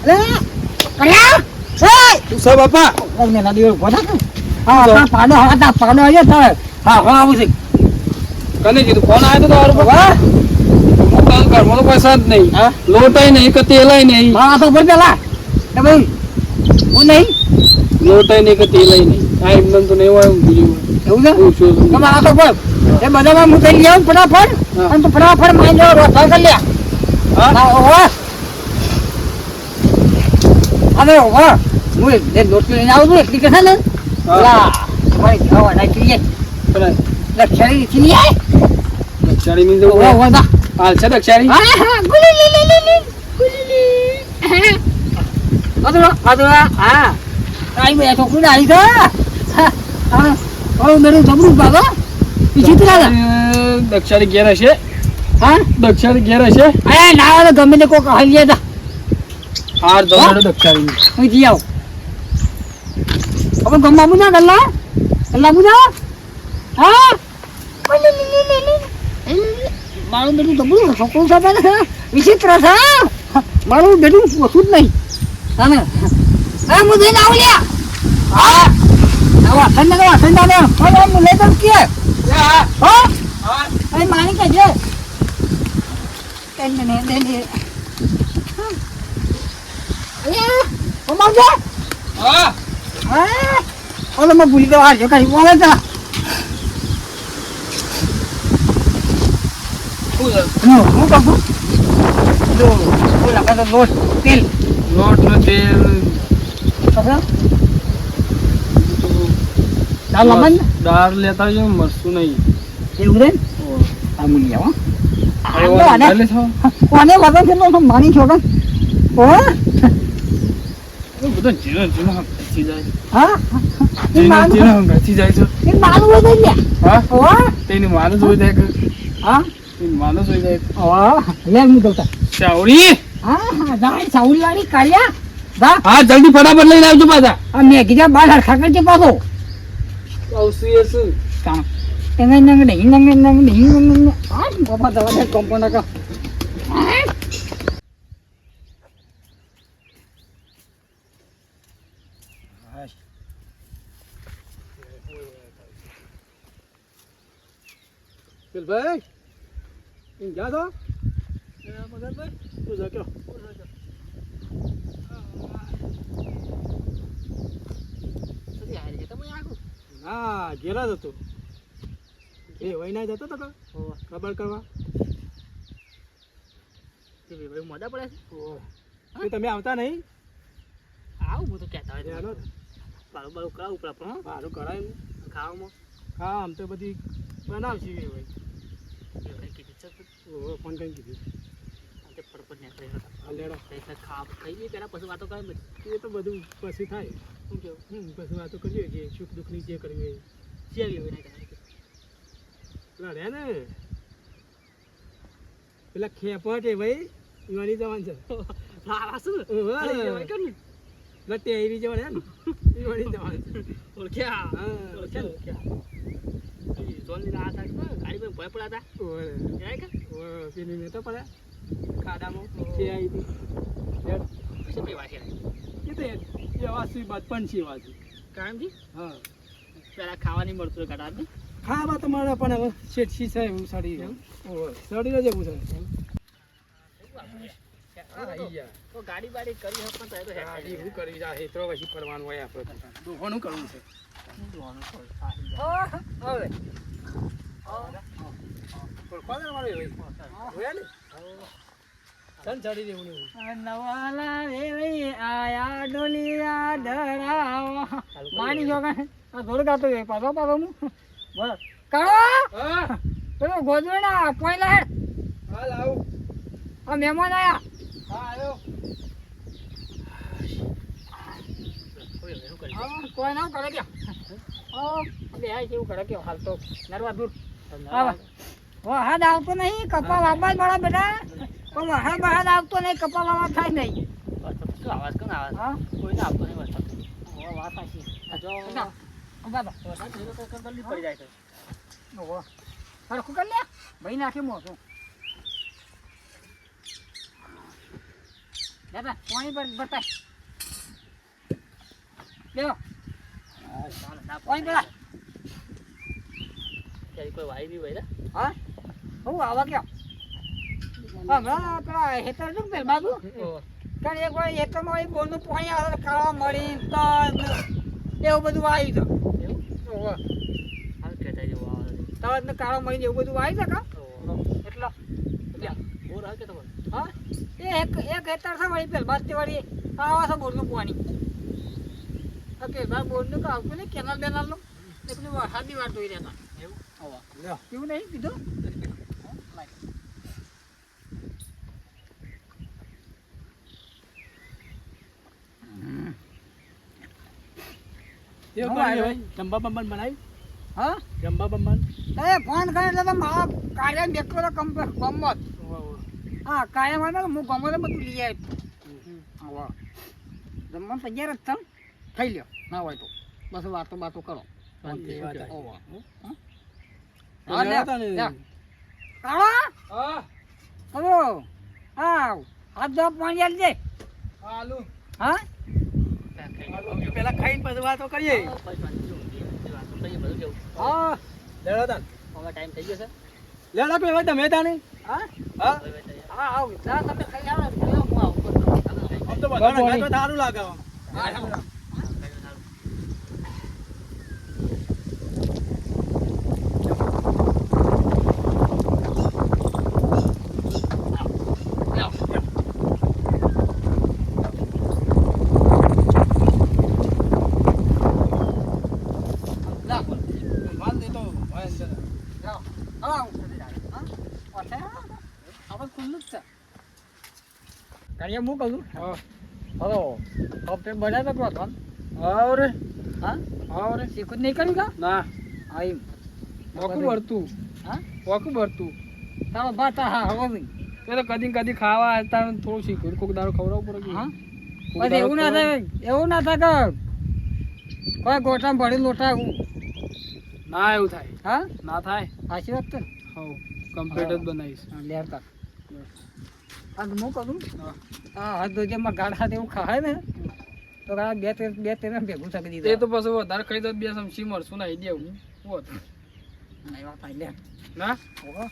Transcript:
અલે કર્યા શું છે બાપા? ઓને ના દીવો બોલા કે હા પાડો આવ્યો તો હા આવું છે. કને કીધું ફોન આવ્યો તો તારો બાપા? હું કામ ઘરમાં તો પૈસા જ નહીં. હા લોટાય નહીં કે તેલાય નહીં. હા તો બોલ પેલા કે ભાઈ હું નહીં લોટાય નહીં કે તેલાય નહીં. આ એમને તો નહીં હોય બીજું એવું છે હું છું તમે આ તો બોલ એ બધામાં હું થઈ ગયો ફટાફટ અને તું ફટાફટ મારી લો રોટલા કરી લે હા ઓવા અરે ઓવા હું એ રોટલી લઈને આવું છું એટલી કે છે ને લા ભાઈ ખાવા નાખી લે લક્ષણી થી લે દક્ષાણી ની જવું ઓવા ઓવા હાલ છે દક્ષાણી? હા ગુલી લી અદરા હા આઈ મે તો કુડા આઈ ગા હા ઓ મેરું જબરું બાબા પીછી તો લાગે દક્ષાણી ઘેર હશે? હા દક્ષાણી ઘેર હશે? એ ના ગમે તે કોક હલી જા હાર જવાનો દક્ષાણી હું જી આવ હવે ગમ્મા મુના ગલ્લા મુના હા મારું બેટું જબરું છોકરું છે વિચિત્ર છે મારું બેટું ઓછું જ નહીં તમે હા હું જઈને આવું લ્યા હા ઠંડા ને હું લઈ દઉં કે હા અરે માની કે છે તેને માવજે હા હા ઓલો મેં ભૂલી ગયો હાર જો કઈ બોલે તા હું કહું જો ઓલા બધો લોટ તેલ લોટ નો તેલ ખબર દાલ લમન દાળ લેતા જો મરસું નહીં એવું રે આ મુલી આવો કોને લગન છે તો માની છોકન ઓ બધો જીનો હંગાથી જાય. હા જીનો હંગાથી જાય છે. એ માનું હોય ને હા ઓ તેની માનો જોઈ જાય કે હા તેની માનો જોઈ જાય. ઓ લે હું દઉં ચાવડી હા જાય સાઉડી વાળી કાળિયા વા હા જલ્દી ફટાફટ લઈને આવજો પાછા. આ મેં કીધા બાર હરખા કરજે પાછો આવશે શું કામ એને નંગ આ બાપા દવા કોમ્પાઉન્ડ કા ચલ ભાઈ તું જા તો મગનભાઈ તું જા કયો હા ઘેરા જ હતો એ વહીના જતો હતો ખબર કરવા મોડા પડે છે તમે આવતા નહીં આવું હું તો કહેતા હોય હાલો બારું કરાવું પડે પણ સારું કરાય ખાવામાં હા આમ તો બધી બનાવશી ગઈ ભાઈ ફોન કરી કીધું ફટફટ નીકળે હા લેડો ખાવા ખાઈ લઈએ પેલા પછી વાતો કરે એ તો બધું પછી થાય શું કેવું પછી વાતો કરીએ કે સુખ દુઃખની જે કરવી હોય ચેવી હોય લડ્યા ને પેલા ખેપટ એ ભાઈ ઈવાની જવાન છે ટેરી જવાન ને ઈવાની જવાન ઓળખ્યા જોનની રાત ગાડી પર ભય પડ્યા હતા પેલી મેં તો પડ્યા ખાડામાં છે આવી હતી શું પીવા છે એ તો એવા સી બાદ પણ છે વાત કાયમથી હા પેલા ખાવાની મળતું ઘટાડે ખાવા તમારે પણ હવે શેઠી છે એવું સડી સડી જ એવું છે તો ગાડી બાડી કરી હક તો ગાડી શું કરી જા હેતરો પછી ફરવાનું હોય આપણે દોહવાનું કરવું છે માની જો થોડું ગાતો પાછો પાછો હું બોલો કાળો પેલો ગોદડા પોઈલા હેડ હાલ આવું આ મહેમાન આયા હા આવ્યો કોઈ ના કરે કે બે આય કેવું કરે કે હાલ તો નરવા દૂર વહાદ આવતો નહીં કપા વાપા મારા બેટા પણ વહાદ આવતો નહીં કપા વાપા થાય નહીં શું આવાજ કોણ આવાજ હા કોઈ ના આવતો નહીં વરસાદ વાત સાચી જો બાબા વરસાદ થયો તો જલ્દી પડી જાય છે ઓહો હરખું કરી લે ભાઈ નાખી મોસો દાદા પાણી પર બતાય લેવો પાણી પેલા કોઈ વાઈ નહીં હોય હા હું આવા ક્યાં હમણાં પેલા હેતર શું પેલ બાબુ કારણ એક વાર હેતરમાં એ બોરનું પાણી આવે ખાવા મળી તજ એવું બધું આવી છે તજ ને કાળો મળીને એવું બધું આવી છે કા એટલા બોર આવે કે તમારે હા એ એક હેતર છે વળી પેલ બાદ વાળી આવા છે બોરનું પાણી પેલ બાદ બોરનું તો આવતું નહીં કેનાલ બેનાલનું એ પેલું વરસાદની વાર જોઈ રહેતા એવું લ્યો એવું નહીં કીધું એવું કરી ભાઈ જંબા બંબન બનાવી હા જંબા બંબન એ ફોન કરે એટલે તો મારા કાર્ય બેઠો તો કમ્પ્લેટ ગમત હા કાયમ આવે ને હું ગમત બધું લઈ આવ્યો હા જમવાનું તૈયાર જ છે થઈ લ્યો ના હોય તો બસ વાતો કરો શાંતિ વાત ઓવા હા લે કાળા હલો આવ હાથ ધો પાણી આલજે હાલો હા પેલા ખાઈને પછી વાતો કરીએ હા લેડો તાન હવે ટાઈમ થઈ ગયો છે લેડો કે ભાઈ તમે તાને હા હા હા આવ જા તમે ખાઈ આવો હું આવું આમ તો બધાને ખાતો સારું લાગે આમ. માલ દેતો ભાઈ અંદર. હું કહું હલો કમ્પ્લેટ બનાવે તો કોણ આવ રે હા આવ રે શીખું જ નહીં કર્યું કા ના હા એમ વોકું ભરતું હા વોકું ભરતું તારો ભાત હા હવે નહીં એ તો કદી ખાવા આવતા થોડું શીખવું કોક દારૂ ખવડાવવું પડે હા પછી એવું ના થાય કે કોઈ ગોઠામાં ભરી લોટા હું ના એવું થાય હા ના થાય સાચી વાત છે ને હવ કમ્પ્લીટ જ બનાવીશ લેરતા આ હું કરું હા હા તો જેમાં ગાઢ સાથે એવું ખાય ને તો આ બે ત્રણ ભેગું થઈ દીધું એ તો પછી વધારે ખાઈ દો બે સમસી મળશું ના દેવું શું હતું ના એ વાત આઈ લે ના ઓહો